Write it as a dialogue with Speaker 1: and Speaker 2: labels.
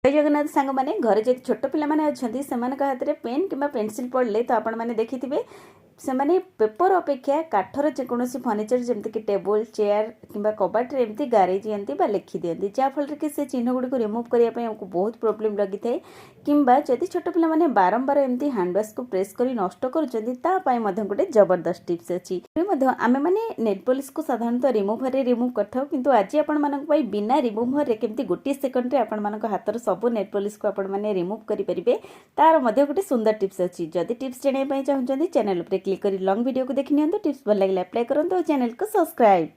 Speaker 1: जय जगन्नाथ सांग मैंने घरे जब छोट पिला अच्छा से हाथ में पेन कि पेनसिल पड़े तो आपण मैंने देखिथे से माने पेपर अपेक्षा काठर जेकोसी फर्निचर जमीक टेबुल चेयर कि कबाट एमती गारे दिखती लिखि दिखती जहाँफल कि से चिन्ह गुड़िक रिमुव करने आमको बहुत प्रोब्लेम लगी थाए किंबा जदि छोट पिला बारंबार एमती हैंडवाश को प्रेस कर नष्ट कर गोटे जबरदस्त टिप्स अच्छी आम मैंने नेल पॉलिश को साधारणतः रिमुवर रिमुव कर किंतु आज आपण बिना रिमुवर केमती गोटे सेकंड आपण हाथर सब नेल पॉलिश को आपण मैंने रिमुव करेंगे तार गोटे सुंदर टिप्स अच्छी जदि टिप्स जानापी चाहते चैनल पर क्लिक कर लॉन्ग वीडियो को देखी नि टिप्स भल लगे अप्लाई करूँ चैनल को सब्सक्राइब।